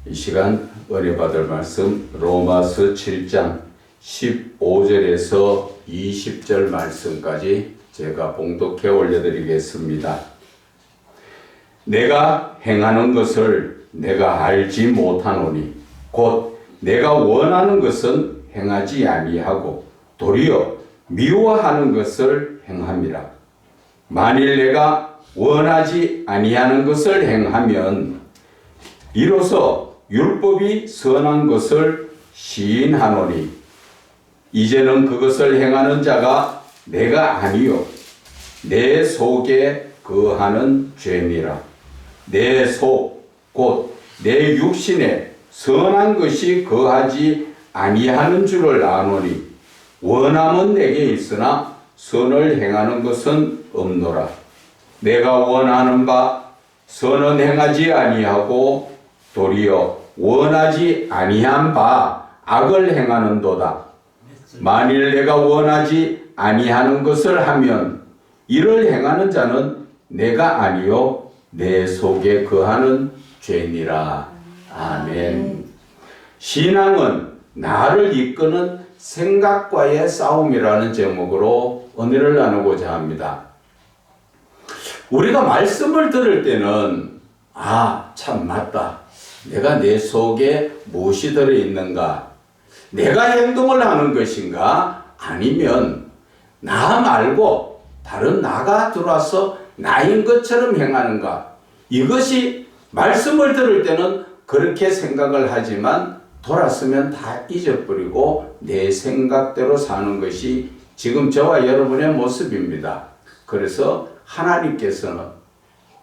이 시간 은혜 받을 말씀 로마서 7장 15절에서 20절 말씀까지 제가 봉독해 올려드리겠습니다. 내가 행하는 것을 내가 알지 못하노니 곧 내가 원하는 것은 행하지 아니하고 도리어 미워하는 것을 행함이라. 만일 내가 원하지 아니하는 것을 행하면 이로써 율법이 선한 것을 시인하노니 이제는 그것을 행하는 자가 내가 아니요 내 속에 거하는 죄니라. 내 속 곧 내 육신에 선한 것이 거하지 아니하는 줄을 아노니 원함은 내게 있으나 선을 행하는 것은 없노라. 내가 원하는 바 선은 행하지 아니하고 도리어 원하지 아니한 바 악을 행하는도다. 만일 내가 원하지 아니하는 것을 하면 이를 행하는 자는 내가 아니요 내 속에 거하는 죄니라. 아멘. 신앙은 나를 이끄는 생각과의 싸움이라는 제목으로 은혜를 나누고자 합니다. 우리가 말씀을 들을 때는 참 맞다. 내가 내 속에 무엇이 들어있는가? 내가 행동을 하는 것인가? 아니면 나 말고 다른 나가 들어와서 나인 것처럼 행하는가? 이것이 말씀을 들을 때는 그렇게 생각을 하지만 돌았으면 다 잊어버리고 내 생각대로 사는 것이 지금 저와 여러분의 모습입니다. 그래서 하나님께서는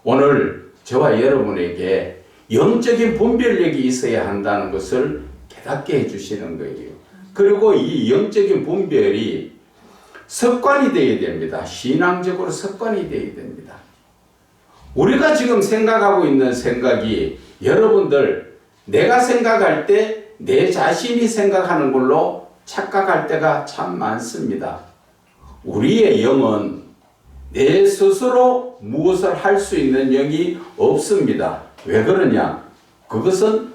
오늘 저와 여러분에게 영적인 분별력이 있어야 한다는 것을 깨닫게 해주시는 거예요. 그리고 이 영적인 분별이 습관이 되어야 됩니다. 신앙적으로 습관이 되어야 됩니다. 우리가 지금 생각하고 있는 생각이 여러분들 내가 생각할 때 내 자신이 생각하는 걸로 착각할 때가 참 많습니다. 우리의 영은 내 스스로 무엇을 할 수 있는 영이 없습니다. 왜 그러냐? 그것은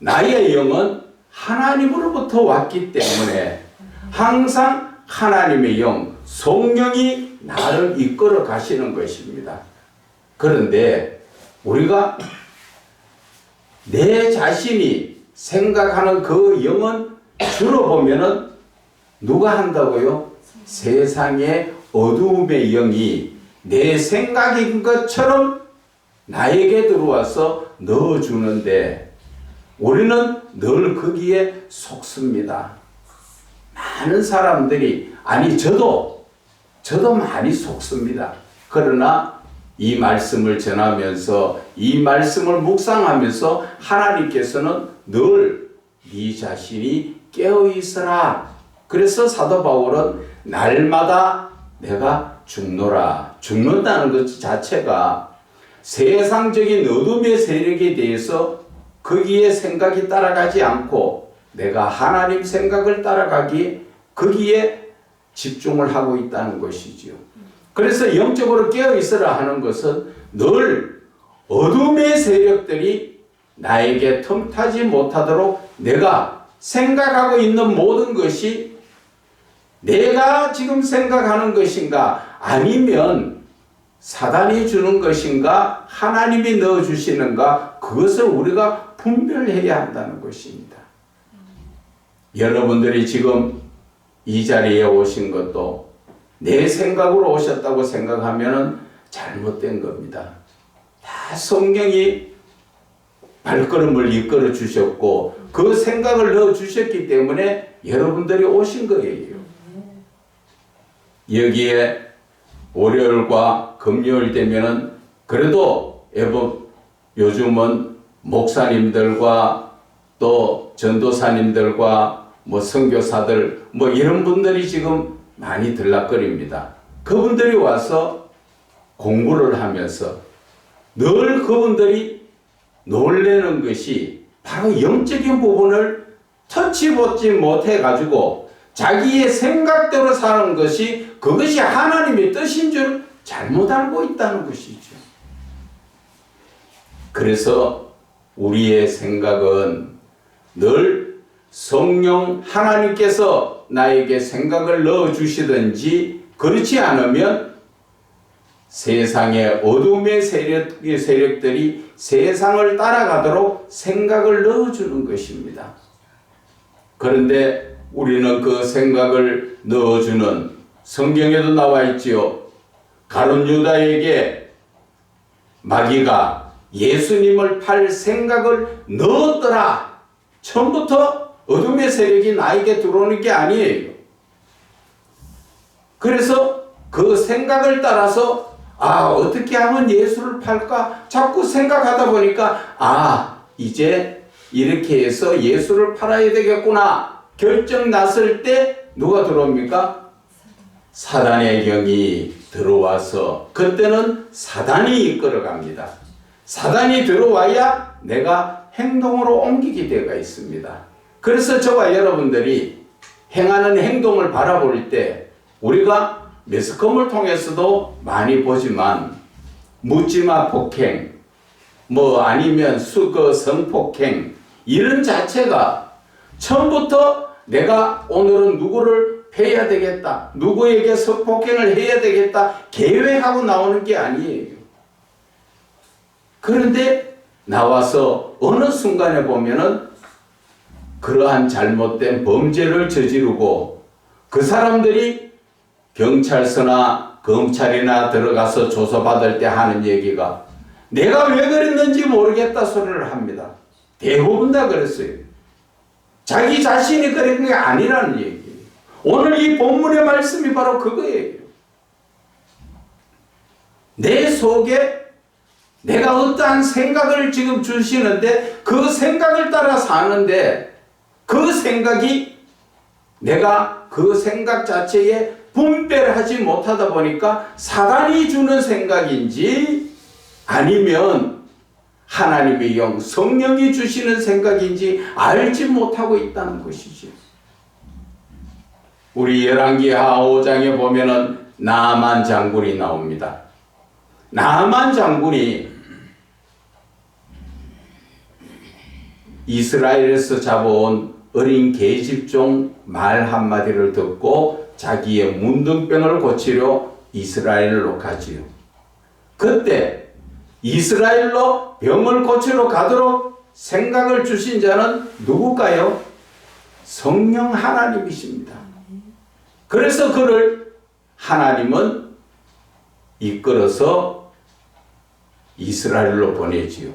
나의 영은 하나님으로부터 왔기 때문에 항상 하나님의 영, 성령이 나를 이끌어 가시는 것입니다. 그런데 우리가 내 자신이 생각하는 그 영은 주로 보면은 누가 한다고요? 세상의 어두움의 영이 내 생각인 것처럼 나에게 들어와서 넣어주는데 우리는 늘 거기에 속습니다. 많은 사람들이 저도 많이 속습니다. 그러나 이 말씀을 전하면서 이 말씀을 묵상하면서 하나님께서는 늘 네 자신이 깨어있어라. 그래서 사도 바울은 날마다 내가 죽노라. 죽는다는 것 자체가 세상적인 어둠의 세력에 대해서 거기에 생각이 따라가지 않고 내가 하나님 생각을 따라가기 거기에 집중을 하고 있다는 것이지요. 그래서 영적으로 깨어있으라 하는 것은 늘 어둠의 세력들이 나에게 틈타지 못하도록 내가 생각하고 있는 모든 것이 내가 지금 생각하는 것인가 아니면 사단이 주는 것인가 하나님이 넣어주시는가 그것을 우리가 분별해야 한다는 것입니다. 여러분들이 지금 이 자리에 오신 것도 내 생각으로 오셨다고 생각하면 잘못된 겁니다. 다 성령이 발걸음을 이끌어 주셨고 그 생각을 넣어 주셨기 때문에 여러분들이 오신 거예요. 여기에 월요일과 금요일 되면은 그래도 요즘은 목사님들과 또 전도사님들과 선교사들 이런 분들이 지금 많이 들락거립니다. 그분들이 와서 공부를 하면서 늘 그분들이 놀라는 것이 바로 영적인 부분을 터치보지 못해가지고 자기의 생각대로 사는 것이 그것이 하나님의 뜻인 줄 잘못 알고 있다는 것이죠. 그래서 우리의 생각은 늘 성령 하나님께서 나에게 생각을 넣어주시든지 그렇지 않으면 세상의 어둠의 세력들이 세상을 따라가도록 생각을 넣어주는 것입니다. 그런데 우리는 그 생각을 넣어주는, 성경에도 나와 있지요. 가룟 유다에게 마귀가 예수님을 팔 생각을 넣었더라. 처음부터 어둠의 세력이 나에게 들어오는 게 아니에요. 그래서 그 생각을 따라서 어떻게 하면 예수를 팔까? 자꾸 생각하다 보니까 이제 이렇게 해서 예수를 팔아야 되겠구나. 결정 났을 때 누가 들어옵니까? 사단의 영이 들어와서 그때는 사단이 이끌어갑니다. 사단이 들어와야 내가 행동으로 옮기게 되어 있습니다. 그래서 저와 여러분들이 행하는 행동을 바라볼 때 우리가 매스컴을 통해서도 많이 보지만 묻지마 폭행, 아니면 성폭행 이런 자체가 처음부터 내가 오늘은 누구를 패야 되겠다, 누구에게 성폭행을 해야 되겠다 계획하고 나오는 게 아니에요. 그런데 나와서 어느 순간에 보면은 그러한 잘못된 범죄를 저지르고 그 사람들이 경찰서나 검찰이나 들어가서 조사받을 때 하는 얘기가 내가 왜 그랬는지 모르겠다 소리를 합니다. 대부분 다 그랬어요. 자기 자신이 그런 게 아니라는 얘기예요. 오늘 이 본문의 말씀이 바로 그거예요. 내 속에 내가 어떠한 생각을 지금 주시는데 그 생각을 따라 사는데 그 생각이 내가 그 생각 자체에 분별을 하지 못하다 보니까 사단이 주는 생각인지 아니면 하나님의 영, 성령이 주시는 생각인지 알지 못하고 있다는 것이죠. 우리 열왕기하 5장에 보면은 나만 장군이 나옵니다. 나만 장군이 이스라엘에서 잡아온 어린 계집종 말 한마디를 듣고 자기의 문둥병을 고치려 이스라엘로 가지요. 그때 이스라엘로 병을 고치러 가도록 생각을 주신 자는 누굴까요? 성령 하나님이십니다. 그래서 그를 하나님은 이끌어서 이스라엘로 보내지요.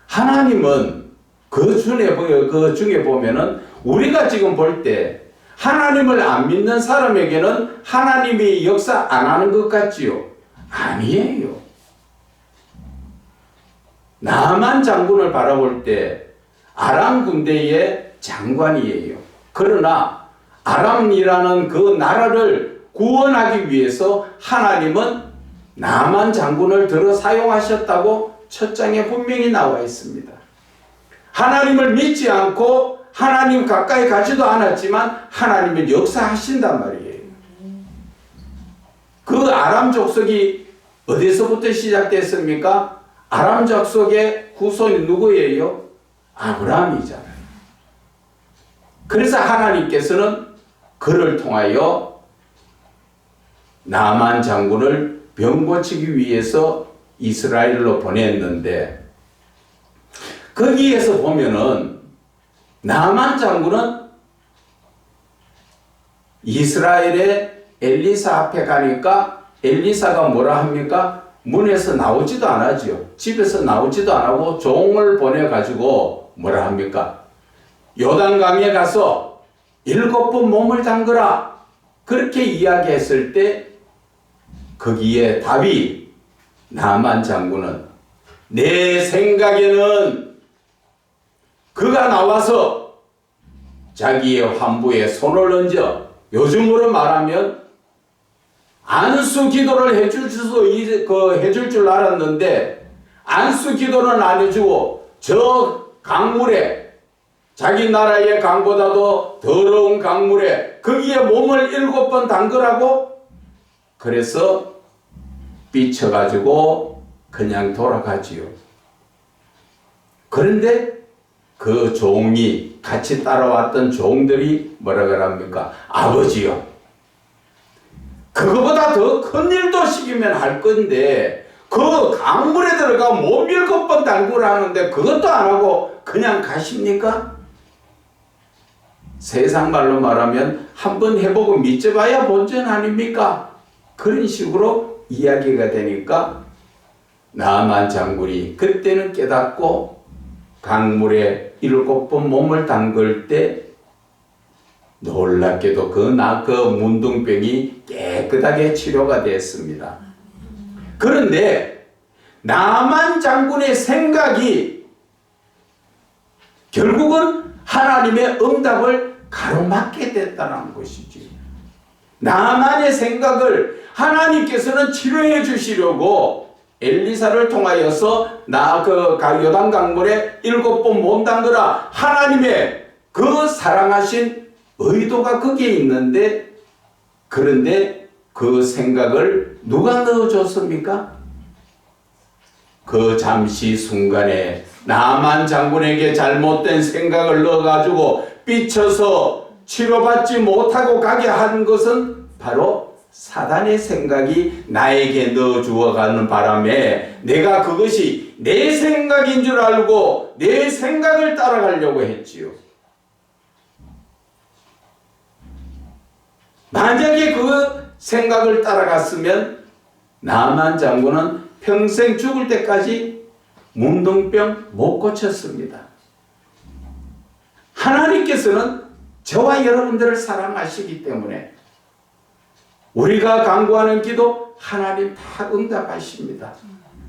하나님은 그 중에 보면은 우리가 지금 볼 때 하나님을 안 믿는 사람에게는 하나님이 역사 안 하는 것 같지요? 아니에요. 나만 장군을 바라볼 때 아람 군대의 장관이에요. 그러나 아람이라는 그 나라를 구원하기 위해서 하나님은 나만 장군을 들어 사용하셨다고 첫 장에 분명히 나와 있습니다. 하나님을 믿지 않고 하나님 가까이 가지도 않았지만 하나님은 역사하신단 말이에요. 그 아람 족속이 어디서부터 시작됐습니까? 아람 족속의 후손이 누구예요? 아브라함이잖아요. 그래서 하나님께서는 그를 통하여 나만 장군을 병 고치기 위해서 이스라엘로 보냈는데 거기에서 보면은 나만 장군은 이스라엘의 엘리사 앞에 가니까 엘리사가 뭐라 합니까? 문에서 나오지도 않았죠. 집에서 나오지도 않고 종을 보내가지고 뭐라 합니까? 요단강에 가서 7번 몸을 담그라. 그렇게 이야기했을 때 거기에 답이 나만 장군은 내 생각에는 그가 나와서 자기의 환부에 손을 얹어 요즘으로 말하면 안수 기도를 해줄 줄 알았는데 안수 기도는 안 해주고 저 강물에 자기 나라의 강보다도 더러운 강물에 거기에 몸을 7번 담그라고 그래서 삐쳐가지고 그냥 돌아가지요. 그런데 그 종이 같이 따라왔던 종들이 뭐라 그럽니까? 아버지요. 그거보다 더 큰 일도 시키면 할 건데 그 강물에 들어가 못 일곱 번 달구라 하는데 그것도 안 하고 그냥 가십니까? 세상 말로 말하면 한번 해보고 믿져봐야 본전 아닙니까? 그런 식으로 이야기가 되니까 나만 장군이 그때는 깨닫고 강물에 7번 몸을 담글 때 놀랍게도 그 문둥병이 깨끗하게 치료가 됐습니다. 그런데 나만 장군의 생각이 결국은 하나님의 응답을 가로막게 됐다는 것이지. 나만의 생각을 하나님께서는 치료해 주시려고 엘리사를 통하여서 요단 강물에 7번 몸 담그라 하나님의 그 사랑하신 의도가 거기에 있는데, 그런데 그 생각을 누가 넣어줬습니까? 그 잠시 순간에 나만 장군에게 잘못된 생각을 넣어가지고 삐쳐서 치료받지 못하고 가게 한 것은 바로 사단의 생각이 나에게 넣어주어가는 바람에 내가 그것이 내 생각인 줄 알고 내 생각을 따라가려고 했지요. 만약에 그 생각을 따라갔으면 나만 장군은 평생 죽을 때까지 문둥병 못 고쳤습니다. 하나님께서는 저와 여러분들을 사랑하시기 때문에 우리가 간구하는 기도 하나님 다 응답하십니다.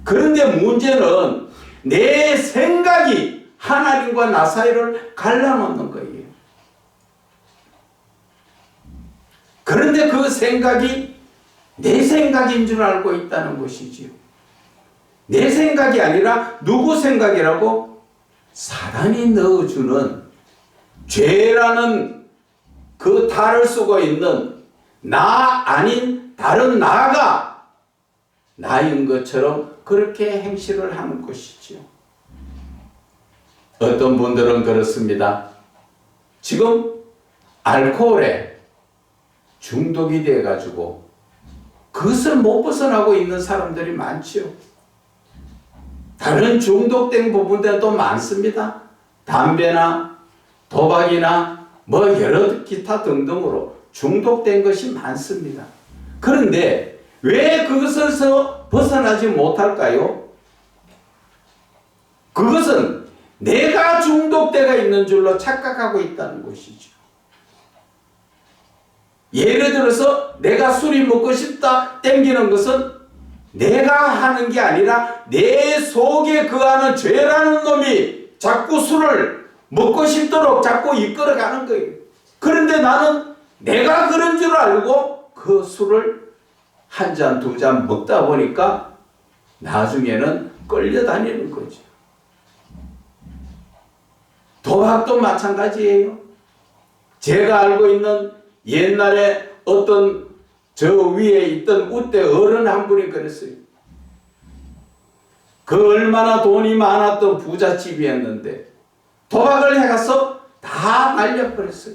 그런데 문제는 내 생각이 하나님과 나 사이를 갈라놓는 거예요. 그런데 그 생각이 내 생각인 줄 알고 있다는 것이지요. 내 생각이 아니라 누구 생각이라고? 사단이 넣어주는 죄라는 그 탈을 쓰고 있는 나 아닌 다른 나가 나인 것처럼 그렇게 행실을 하는 것이지요. 어떤 분들은 그렇습니다. 지금 알코올에 중독이 돼가지고 그것을 못 벗어나고 있는 사람들이 많지요. 다른 중독된 부분들도 많습니다. 담배나 도박이나 뭐 여러 기타 등등으로 중독된 것이 많습니다. 그런데 왜 그것에서 벗어나지 못할까요? 그것은 내가 중독되어 있는 줄로 착각하고 있다는 것이죠. 예를 들어서 내가 술이 먹고 싶다 땡기는 것은 내가 하는 게 아니라 내 속에 거하는 죄라는 놈이 자꾸 술을 먹고 싶도록 자꾸 이끌어가는 거예요. 그런데 나는 내가 그런 줄 알고 그 술을 한 잔, 두 잔 먹다 보니까 나중에는 끌려다니는 거죠. 도박도 마찬가지예요. 제가 알고 있는 옛날에 어떤 저 위에 있던 우대 어른 한 분이 그랬어요. 그 얼마나 돈이 많았던 부잣집이었는데 도박을 해가서 다 날려버렸어요.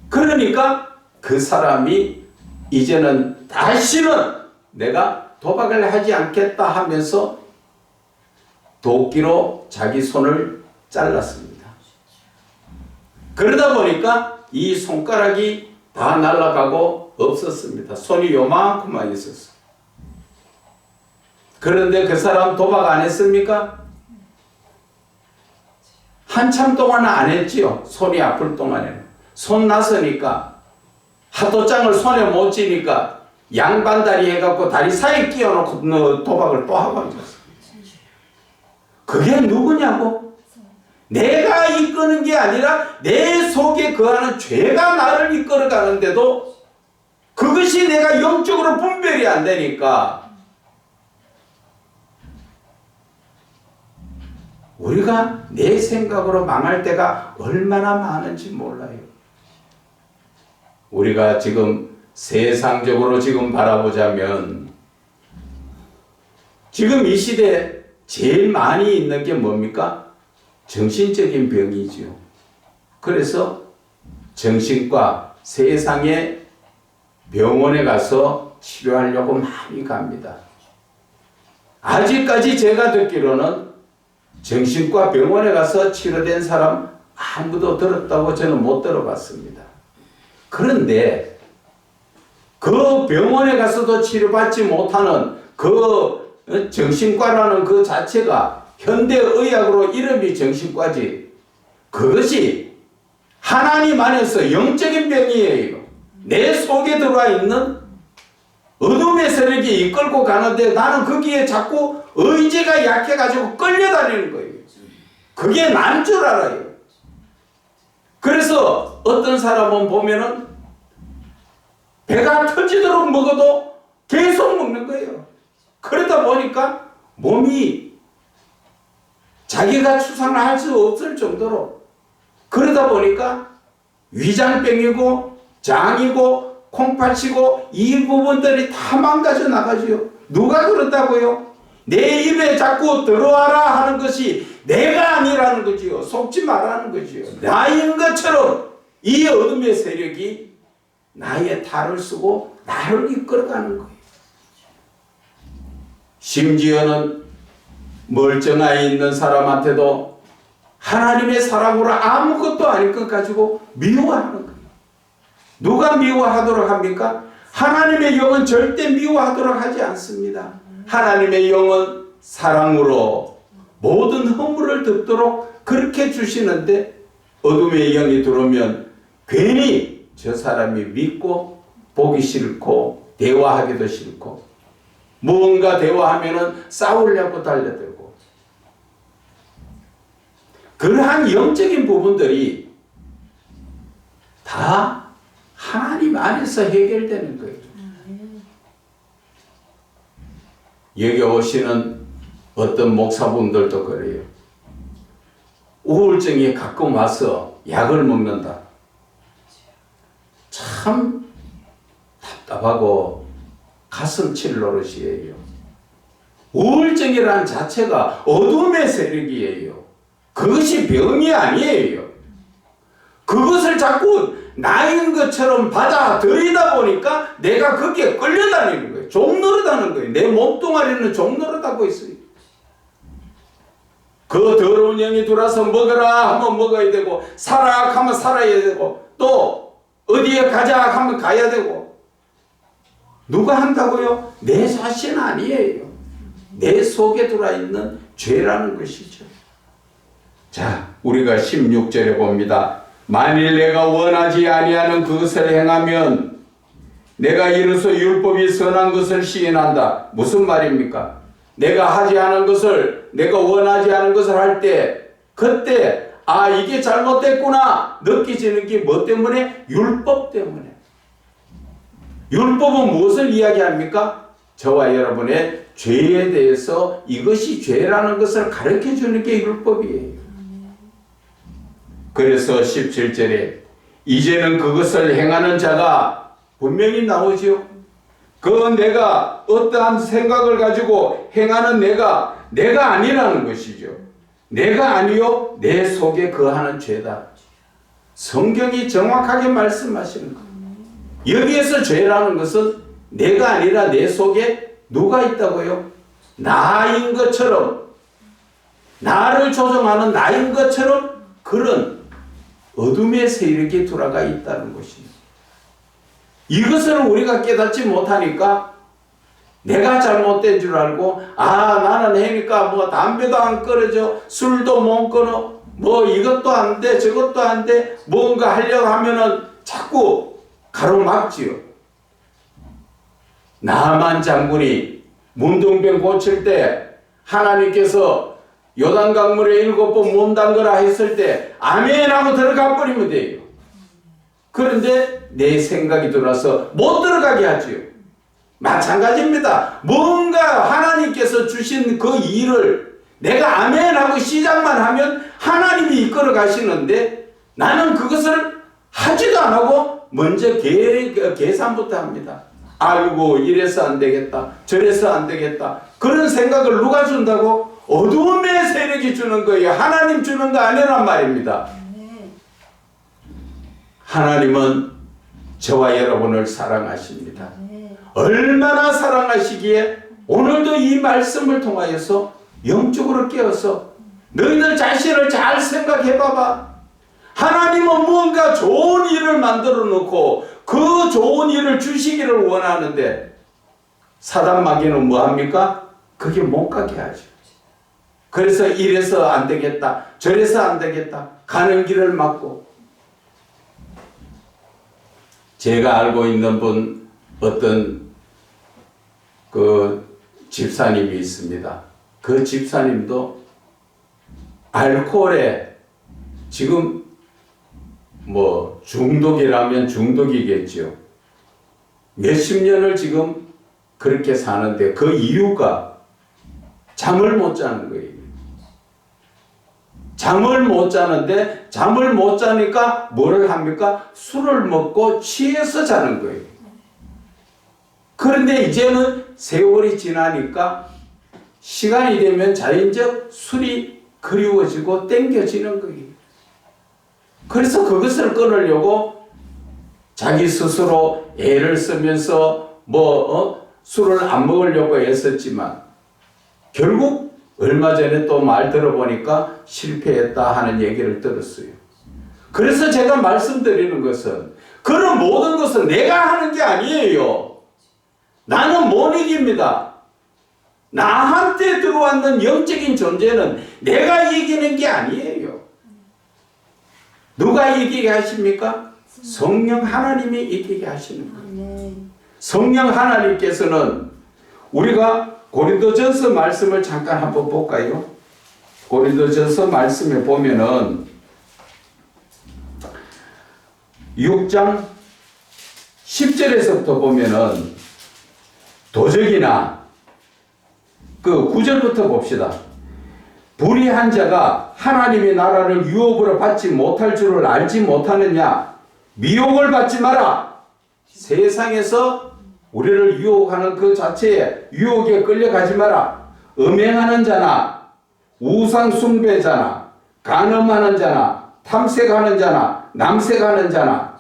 그러니까 그 사람이 이제는 다시는 내가 도박을 하지 않겠다 하면서 도끼로 자기 손을 잘랐습니다. 그러다 보니까 이 손가락이 다 날아가고 없었습니다. 손이 요만큼만 있었어요. 그런데 그 사람 도박 안 했습니까? 한참 동안 안 했지요. 손이 아플 동안에는. 손 나서니까 하도장을 손에 못 쥐니까 양반다리 해갖고 다리 사이에 끼워놓고 도박을 또 하고 앉았어요. 그게 누구냐고? 내가 이끄는 게 아니라 내 속에 거하는 죄가 나를 이끌어가는데도 그것이 내가 영적으로 분별이 안 되니까 우리가 내 생각으로 망할 때가 얼마나 많은지 몰라요. 우리가 지금 세상적으로 지금 바라보자면 지금 이 시대 제일 많이 있는 게 뭡니까? 정신적인 병이지요. 그래서 정신과 세상의 병원에 가서 치료하려고 많이 갑니다. 아직까지 제가 듣기로는 정신과 병원에 가서 치료된 사람 아무도 들었다고 저는 못 들어봤습니다. 그런데 그 병원에 가서도 치료받지 못하는 그 정신과라는 그 자체가 현대의학으로 이름이 정신과지, 그것이 하나님 안에서 영적인 병이에요. 내 속에 들어와 있는 어둠의 세력이 이끌고 가는데 나는 거기에 자꾸 의지가 약해가지고 끌려다니는 거예요. 그게 난 줄 알아요. 그래서 어떤 사람은 보면은 배가 터지도록 먹어도 계속 먹는 거예요. 그러다 보니까 몸이 자기가 추상을 할 수 없을 정도로, 그러다 보니까 위장병이고 장이고 콩팥이고 이 부분들이 다 망가져 나가죠. 누가 그런다고요? 내 입에 자꾸 들어와라 하는 것이 내가 아니라는 거지요. 속지 말라는 거지요. 나인 것처럼 이 어둠의 세력이 나의 탈을 쓰고 나를 이끌어가는 거예요. 심지어는 멀쩡하게 있는 사람한테도 하나님의 사랑으로 아무것도 아닐 것 가지고 미워하는 거예요. 누가 미워하도록 합니까? 하나님의 영은 절대 미워하도록 하지 않습니다. 하나님의 영은 사랑으로 모든 허물을 덮도록 그렇게 주시는데, 어둠의 영이 들어오면 괜히 저 사람이 믿고 보기 싫고 대화하기도 싫고, 무언가 대화하면은 싸우려고 달려들고, 그러한 영적인 부분들이 다 하나님 안에서 해결되는 거예요. 여기 오시는 어떤 목사분들도 그래요. 우울증이 가끔 와서 약을 먹는다. 참 답답하고 가슴 칠 노릇이에요. 우울증이라는 자체가 어둠의 세력이에요. 그것이 병이 아니에요. 그것을 자꾸 나인 것처럼 받아들이다 보니까 내가 거기에 끌려다니는 거예요. 종노릇하는 거예요. 내 몸뚱아리는 종노릇하고 있어요. 그 더러운 영이 들어와서 먹어라 하면 먹어야 되고, 살아 하면 살아야 되고, 또 어디에 가자 하면 가야 되고. 누가 한다고요? 내 자신 아니에요. 내 속에 들어와 있는 죄라는 것이죠. 자, 우리가 16절에 봅니다. 만일 내가 원하지 아니하는 그것을 행하면 내가 이로써 율법이 선한 것을 시인한다. 무슨 말입니까? 내가 하지 않은 것을, 내가 원하지 않은 것을 할 때, 그때 아 이게 잘못됐구나 느껴지는 게 뭐 때문에? 율법 때문에. 율법은 무엇을 이야기합니까? 저와 여러분의 죄에 대해서 이것이 죄라는 것을 가르쳐주는 게 율법이에요. 그래서 17절에 이제는 그것을 행하는 자가 분명히 나오죠. 그 내가 어떠한 생각을 가지고 행하는 내가 아니라는 것이죠. 내가 아니요 내 속에 거하는 죄다. 성경이 정확하게 말씀하시는 거예요. 여기에서 죄라는 것은 내가 아니라 내 속에 누가 있다고요? 나인 것처럼, 나를 조종하는 나인 것처럼 그런 어둠의 세력이 들어가 있다는 것입니다. 이것을 우리가 깨닫지 못하니까 내가 잘못된 줄 알고, 아 나는 해니까 뭐 담배도 안 끊어져, 술도 못 끊어, 뭐 이것도 안 돼 저것도 안 돼, 뭔가 하려고 하면은 자꾸 가로막지요. 나만 장군이 문둥병 고칠 때 하나님께서 요단강물에 7번 몸 담그라 했을 때 아멘 하고 들어가 버리면 돼요. 그런데 내 생각이 들어와서 못 들어가게 하지요. 마찬가지입니다. 뭔가 하나님께서 주신 그 일을 내가 아멘 하고 시작만 하면 하나님이 이끌어 가시는데, 나는 그것을 하지도 안 하고 먼저 계산부터 합니다. 아이고 이래서 안 되겠다 저래서 안 되겠다. 그런 생각을 누가 준다고? 어두움의 세력이 주는 거예요. 하나님 주는 거 아니란 말입니다. 하나님은 저와 여러분을 사랑하십니다. 얼마나 사랑하시기에 오늘도 이 말씀을 통하여서 영적으로 깨어서 너희들 자신을 잘 생각해 봐봐. 하나님은 무언가 좋은 일을 만들어 놓고 그 좋은 일을 주시기를 원하는데 사단 마귀는 뭐합니까? 그게 못 가게 하죠. 그래서 이래서 안 되겠다, 저래서 안 되겠다, 가는 길을 막고. 제가 알고 있는 분 어떤 그 집사님이 있습니다. 그 집사님도 알코올에 지금 뭐 중독이라면 중독이겠죠. 몇십 년을 지금 그렇게 사는데 그 이유가 잠을 못 자는 거예요. 잠을 못 자는데 잠을 못 자니까 뭐를 합니까? 술을 먹고 취해서 자는 거예요. 그런데 이제는 세월이 지나니까 시간이 되면 자연적 술이 그리워지고 땡겨지는 거예요. 그래서 그것을 끊으려고 자기 스스로 애를 쓰면서 술을 안 먹으려고 애썼지만 결국 얼마 전에 또 말 들어보니까 실패했다 하는 얘기를 들었어요. 그래서 제가 말씀드리는 것은 그런 모든 것은 내가 하는 게 아니에요. 나는 못 이깁니다. 나한테 들어왔는 영적인 존재는 내가 이기는 게 아니에요. 누가 이기게 하십니까? 성령 하나님이 이기게 하시는 거예요. 성령 하나님께서는 우리가 고린도전서 말씀을 잠깐 한번 볼까요? 고린도전서 말씀에 보면은 6장 10절에서부터 보면은 도적이나 그 9절부터 봅시다. 불의한 자가 하나님의 나라를 유업으로 받지 못할 줄을 알지 못하느냐? 미혹을 받지 마라. 세상에서 우리를 유혹하는 그 자체에 유혹에 끌려가지 마라. 음행하는 자나 우상 숭배자나 간음하는 자나 탐색하는 자나 남색하는 자나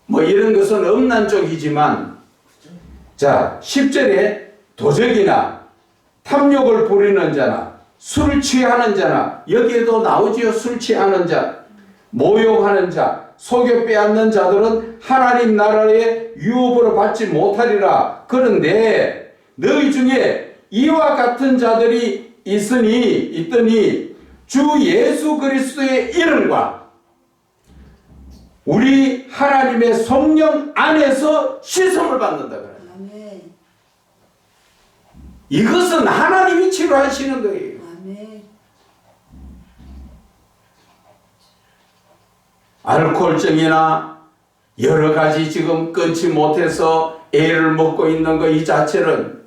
뭐 이런 것은 음란 쪽이지만, 자 10절에 도적이나 탐욕을 부리는 자나 술 취하는 자나, 여기에도 나오지요. 술 취하는 자, 모욕하는 자, 속여 빼앗는 자들은 하나님 나라의 유업으로 받지 못하리라. 그런데 너희 중에 이와 같은 자들이 있더니 주 예수 그리스도의 이름과 우리 하나님의 성령 안에서 씻음을 받는다 그래요. 이것은 하나님이 치료하시는 거예요. 알코올증이나 여러 가지 지금 끊지 못해서 애를 먹고 있는 거 이 자체는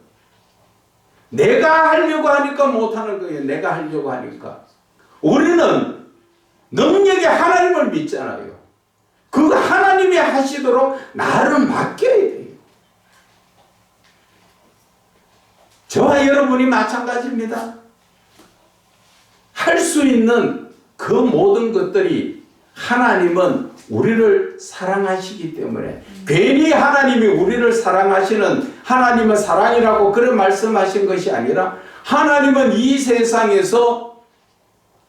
내가 하려고 하니까 못하는 거예요. 내가 하려고 하니까. 우리는 능력의 하나님을 믿잖아요. 그거 하나님이 하시도록 나를 맡겨야 돼요. 저와 여러분이 마찬가지입니다. 할 수 있는 그 모든 것들이 하나님은 우리를 사랑하시기 때문에, 괜히 하나님이 우리를 사랑하시는 하나님은 사랑이라고 그런 말씀하신 것이 아니라, 하나님은 이 세상에서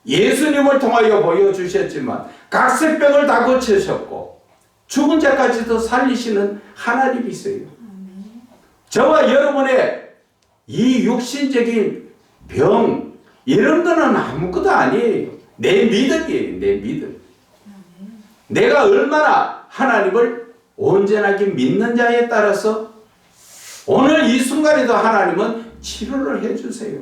예수님을 통하여 보여주셨지만 각색병을 다 고치셨고 죽은 자까지도 살리시는 하나님이세요. 저와 여러분의 이 육신적인 병 이런 거는 아무것도 아니에요. 내 믿음이에요. 내 믿음. 내가 얼마나 하나님을 온전하게 믿는 자에 따라서 오늘 이 순간에도 하나님은 치료를 해주세요.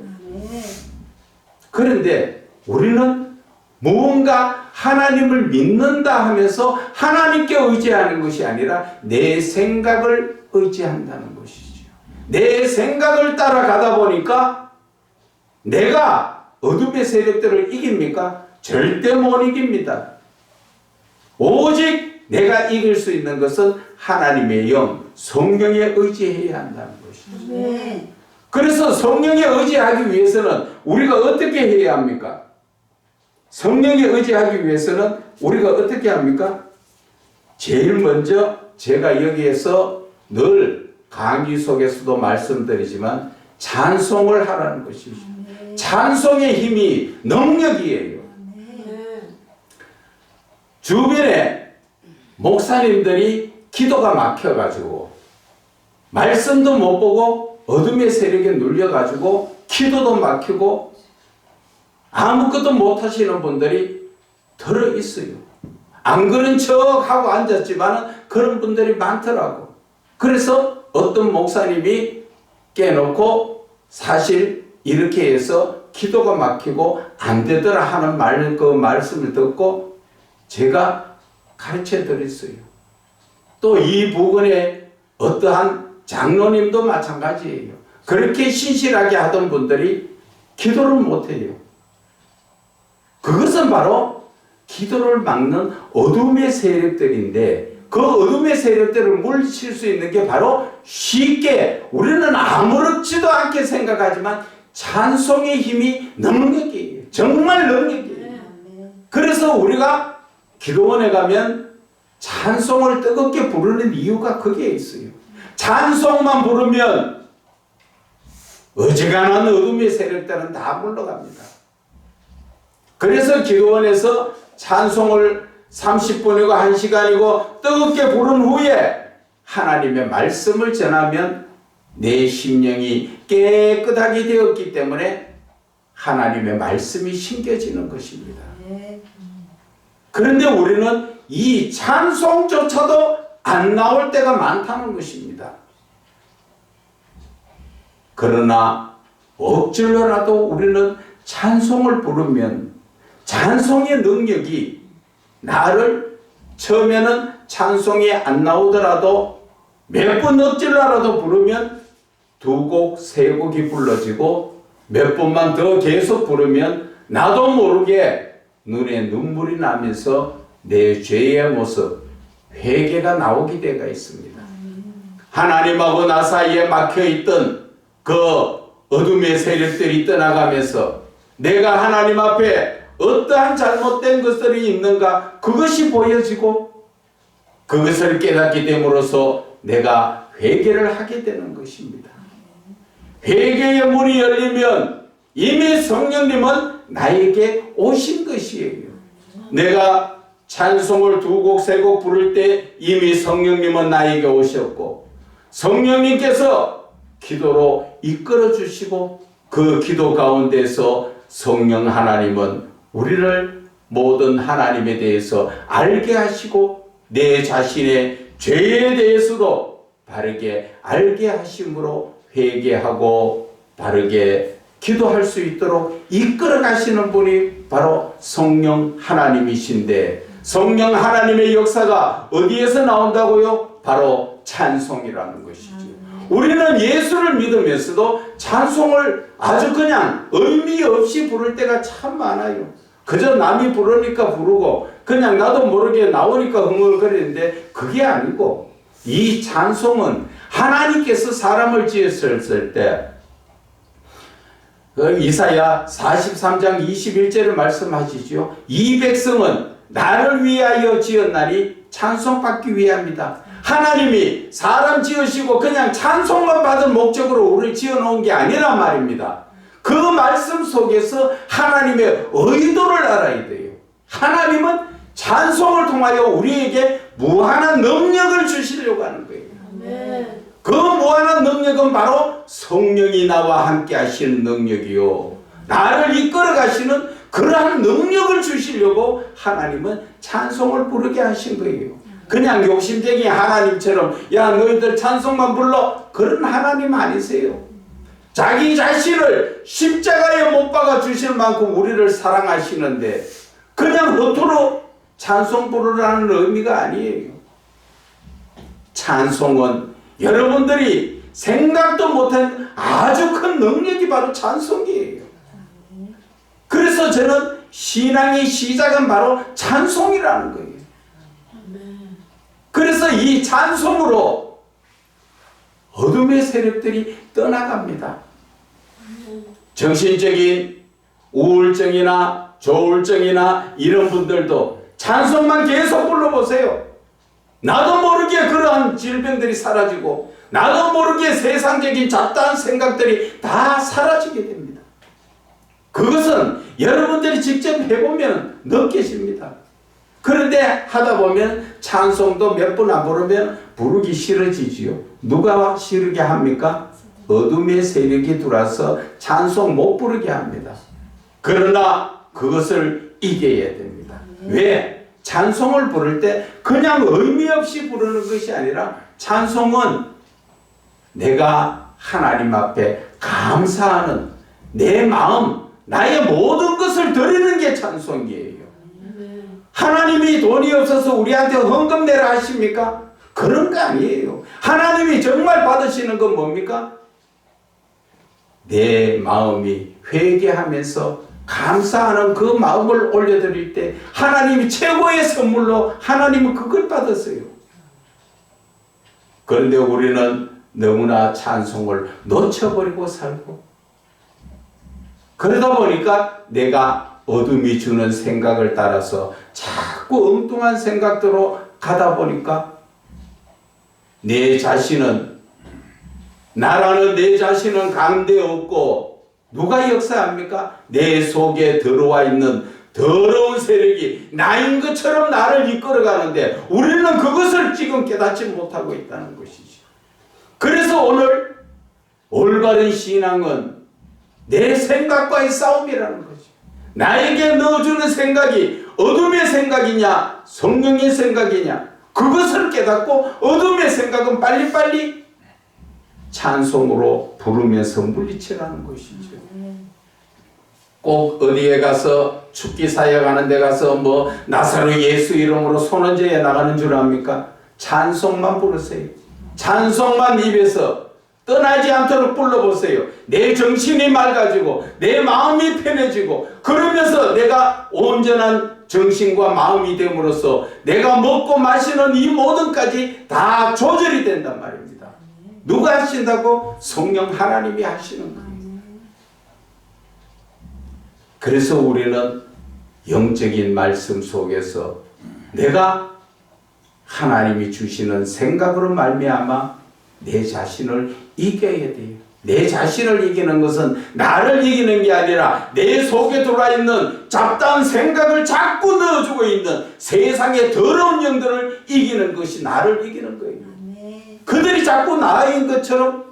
그런데 우리는 무언가 하나님을 믿는다 하면서 하나님께 의지하는 것이 아니라 내 생각을 의지한다는 것이죠. 내 생각을 따라가다 보니까 내가 어둠의 세력들을 이깁니까? 절대 못 이깁니다. 오직 내가 이길 수 있는 것은 하나님의 영, 성령에 의지해야 한다는 것이죠. 그래서 성령에 의지하기 위해서는 우리가 어떻게 해야 합니까? 성령에 의지하기 위해서는 우리가 어떻게 합니까? 제일 먼저 제가 여기에서 늘 강의 속에서도 말씀드리지만 찬송을 하라는 것이죠. 찬송의 힘이 능력이에요. 주변에 목사님들이 기도가 막혀가지고 말씀도 못 보고 어둠의 세력에 눌려가지고 기도도 막히고 아무것도 못 하시는 분들이 들어있어요. 안 그런 척하고 앉았지만 그런 분들이 많더라고. 그래서 어떤 목사님이 깨놓고 사실 이렇게 해서 기도가 막히고 안 되더라 하는 그 말씀을 듣고 제가 가르쳐 드렸어요. 또 이 부근에 어떠한 장로님도 마찬가지예요. 그렇게 신실하게 하던 분들이 기도를 못해요. 그것은 바로 기도를 막는 어둠의 세력들인데 그 어둠의 세력들을 물리칠 수 있는 게 바로 쉽게 우리는 아무렇지도 않게 생각하지만 찬송의 힘이 능력이에요. 정말 능력이에요. 그래서 우리가 기도원에 가면 찬송을 뜨겁게 부르는 이유가 거기에 있어요. 찬송만 부르면 어지간한 어둠의 세력들은 다 물러갑니다. 그래서 기도원에서 찬송을 30분이고 1시간이고 뜨겁게 부른 후에 하나님의 말씀을 전하면 내 심령이 깨끗하게 되었기 때문에 하나님의 말씀이 심겨지는 것입니다. 그런데 우리는 이 찬송조차도 안 나올 때가 많다는 것입니다. 그러나 억지로라도 우리는 찬송을 부르면 찬송의 능력이 나를 처음에는 찬송이 안 나오더라도 몇 번 억지로라도 부르면 2곡, 3곡이 불러지고 몇 번만 더 계속 부르면 나도 모르게 눈에 눈물이 나면서 내 죄의 모습, 회개가 나오게 되어 있습니다. 하나님하고 나 사이에 막혀있던 그 어둠의 세력들이 떠나가면서 내가 하나님 앞에 어떠한 잘못된 것들이 있는가 그것이 보여지고 그것을 깨닫게 됨으로써 내가 회개를 하게 되는 것입니다. 회개의 문이 열리면 이미 성령님은 나에게 오신 것이에요. 내가 찬송을 2곡, 3곡 부를 때 이미 성령님은 나에게 오셨고 성령님께서 기도로 이끌어 주시고 그 기도 가운데서 성령 하나님은 우리를 모든 하나님에 대해서 알게 하시고 내 자신의 죄에 대해서도 바르게 알게 하심으로 회개하고 바르게 기도할 수 있도록 이끌어 가시는 분이 바로 성령 하나님이신데 성령 하나님의 역사가 어디에서 나온다고요? 바로 찬송이라는 것이죠. 우리는 예수를 믿으면서도 찬송을 아주 그냥 의미 없이 부를 때가 참 많아요. 그저 남이 부르니까 부르고 그냥 나도 모르게 나오니까 흥얼거리는데 그게 아니고 이 찬송은 하나님께서 사람을 지었을 때 이사야 43장 21절을 말씀하시죠. 이 백성은 나를 위하여 지었나니 찬송받기 위함이다. 하나님이 사람 지으시고 그냥 찬송만 받은 목적으로 우리를 지어놓은 게 아니란 말입니다. 그 말씀 속에서 하나님의 의도를 알아야 돼요. 하나님은 찬송을 통하여 우리에게 무한한 능력을 주시려고 하는 거예요. 그 무한한 능력은 바로 성령이 나와 함께 하시는 능력이요. 나를 이끌어 가시는 그러한 능력을 주시려고 하나님은 찬송을 부르게 하신 거예요. 그냥 욕심쟁이 하나님처럼 야 너희들 찬송만 불러 그런 하나님 아니세요. 자기 자신을 십자가에 못 박아 주실 만큼 우리를 사랑하시는데 그냥 허투루 찬송 부르라는 의미가 아니에요. 찬송은 여러분들이 생각도 못한 아주 큰 능력이 바로 찬송이에요. 그래서 저는 신앙의 시작은 바로 찬송이라는 거예요. 그래서 이 찬송으로 어둠의 세력들이 떠나갑니다. 정신적인 우울증이나 조울증이나 이런 분들도 찬송만 계속 불러보세요. 나도 모르게 그러한 질병들이 사라지고 나도 모르게 세상적인 잡다한 생각들이 다 사라지게 됩니다. 그것은 여러분들이 직접 해보면 느끼십니다. 그런데 하다 보면 찬송도 몇 번 안 부르면 부르기 싫어지지요. 누가 싫게 합니까? 어둠의 세력이 들어와서 찬송 못 부르게 합니다. 그러나 그것을 이겨야 됩니다. 왜? 찬송을 부를 때 그냥 의미 없이 부르는 것이 아니라 찬송은 내가 하나님 앞에 감사하는 내 마음, 나의 모든 것을 드리는 게 찬송이에요. 하나님이 돈이 없어서 우리한테 헌금 내라 하십니까? 그런 거 아니에요. 하나님이 정말 받으시는 건 뭡니까? 내 마음이 회개하면서 감사하는 그 마음을 올려드릴 때 하나님이 최고의 선물로 하나님은 그걸 받았어요. 그런데 우리는 너무나 찬송을 놓쳐버리고 살고 그러다 보니까 내가 어둠이 주는 생각을 따라서 자꾸 엉뚱한 생각대로 가다 보니까 내 자신은 나라는 내 자신은 강대 없고 누가 역사합니까? 내 속에 들어와 있는 더러운 세력이 나인 것처럼 나를 이끌어가는데 우리는 그것을 지금 깨닫지 못하고 있다는 것이죠. 그래서 오늘 올바른 신앙은 내 생각과의 싸움이라는 거죠. 나에게 넣어주는 생각이 어둠의 생각이냐 성령의 생각이냐 그것을 깨닫고 어둠의 생각은 빨리빨리 찬송으로 부르면서 물리치라는 것이죠. 꼭 어디에 가서 축기 사역하는 데 가서 뭐 나사로 예수 이름으로 손언제에 나가는 줄 압니까? 찬송만 부르세요. 찬송만 입에서 떠나지 않도록 불러보세요. 내 정신이 맑아지고 내 마음이 편해지고 그러면서 내가 온전한 정신과 마음이 됨으로써 내가 먹고 마시는 이 모든까지 다 조절이 된단 말입니다. 누가 하신다고? 성령 하나님이 하시는 거예요. 그래서 우리는 영적인 말씀 속에서 내가 하나님이 주시는 생각으로 말미암아 내 자신을 이겨야 돼요. 내 자신을 이기는 것은 나를 이기는 게 아니라 내 속에 들어와 있는 잡다한 생각을 자꾸 넣어주고 있는 세상의 더러운 영들을 이기는 것이 나를 이기는 거예요. 그들이 자꾸 나인 것처럼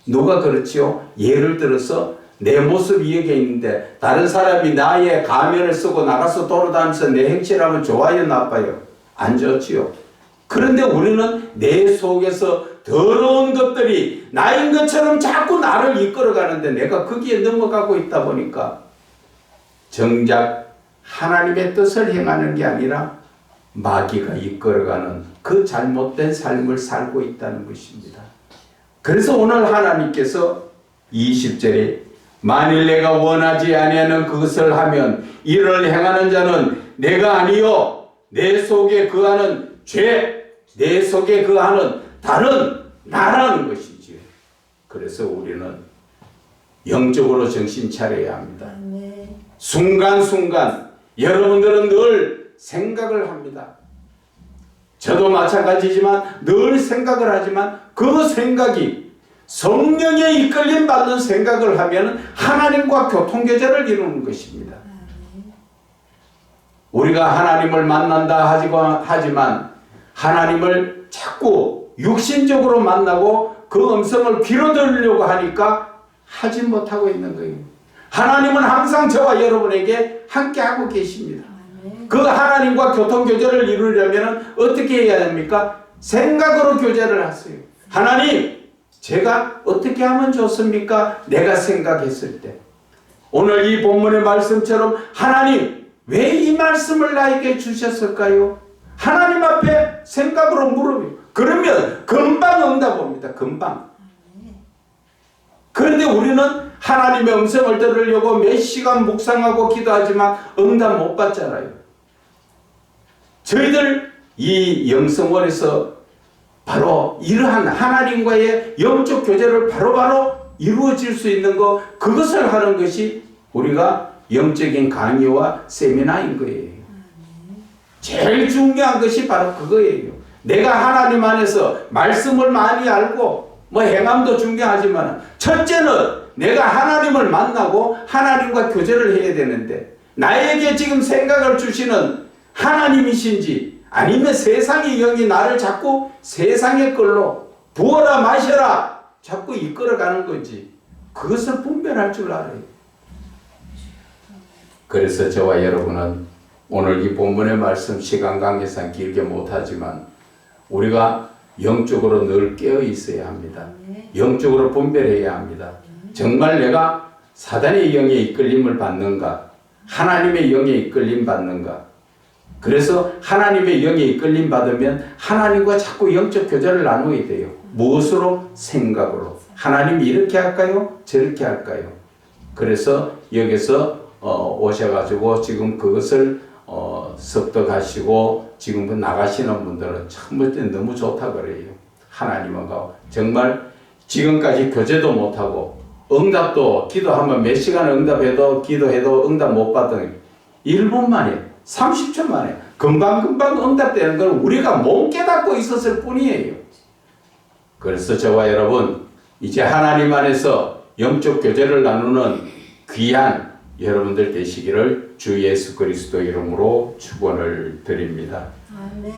누가 그렇지요? 예를 들어서 내 모습이 여기 있는데 다른 사람이 나의 가면을 쓰고 나가서 돌아다니면서 내 행실을 하면 좋아요 나빠요? 안 좋지요. 그런데 우리는 내 속에서 더러운 것들이 나인 것처럼 자꾸 나를 이끌어가는데 내가 거기에 넘어가고 있다 보니까 정작 하나님의 뜻을 행하는 게 아니라 마귀가 이끌어가는 그 잘못된 삶을 살고 있다는 것입니다. 그래서 오늘 하나님께서 20절에 만일 내가 원하지 아니하는 그것을 하면 이를 행하는 자는 내가 아니요 내 속에 거하는 죄, 내 속에 거하는 다른 나라는 것이지요. 그래서 우리는 영적으로 정신 차려야 합니다. 순간순간 여러분들은 늘 생각을 합니다. 저도 마찬가지지만 늘 생각을 하지만 그 생각이 성령의 이끌림 받는 생각을 하면 하나님과 교통교제를 이루는 것입니다. 우리가 하나님을 만난다 하지만 하나님을 자꾸 육신적으로 만나고 그 음성을 귀로 들으려고 하니까 하지 못하고 있는 거예요. 하나님은 항상 저와 여러분에게 함께하고 계십니다. 그 하나님과 교통교제를 이루려면 어떻게 해야 됩니까? 생각으로 교제를 하세요. 하나님, 제가 어떻게 하면 좋습니까? 내가 생각했을 때. 오늘 이 본문의 말씀처럼 하나님, 왜 이 말씀을 나에게 주셨을까요? 하나님 앞에 생각으로 물으면 그러면 금방 응답 옵니다. 금방. 그런데 우리는 하나님의 음성을 들으려고 몇 시간 묵상하고 기도하지만 응답 못 받잖아요. 저희들 이 영성원에서 바로 이러한 하나님과의 영적 교제를 바로바로 이루어질 수 있는 거, 그것을 하는 것이 우리가 영적인 강의와 세미나인 거예요. 제일 중요한 것이 바로 그거예요. 내가 하나님 안에서 말씀을 많이 알고 뭐 행함도 중요하지만 첫째는 내가 하나님을 만나고 하나님과 교제를 해야 되는데, 나에게 지금 생각을 주시는 하나님이신지 아니면 세상의 영이 나를 자꾸 세상의 걸로 부어라 마셔라 자꾸 이끌어가는 건지, 그것을 분별할 줄 알아요. 그래서 저와 여러분은 오늘 이 본문의 말씀 시간 관계상 길게 못하지만 우리가 영적으로 늘 깨어 있어야 합니다. 영적으로 분별해야 합니다. 정말 내가 사단의 영에 이끌림을 받는가, 하나님의 영에 이끌림 받는가. 그래서 하나님의 영에 이끌림 받으면 하나님과 자꾸 영적 교제를 나누게 돼요. 무엇으로? 생각으로. 하나님이 이렇게 할까요? 저렇게 할까요? 그래서 여기서 오셔가지고 지금 그것을 습득하시고 지금 나가시는 분들은 참 너무 좋다 그래요. 하나님과 정말 지금까지 교제도 못하고 응답도, 기도하면 몇 시간 응답해도 기도해도 응답 못 받은 1분 만에 30초 만에 금방금방 응답되는 걸 우리가 못 깨닫고 있었을 뿐이에요. 그래서 저와 여러분 이제 하나님 안에서 영적 교제를 나누는 귀한 여러분들 되시기를 주 예수 그리스도 이름으로 축원을 드립니다. 아멘.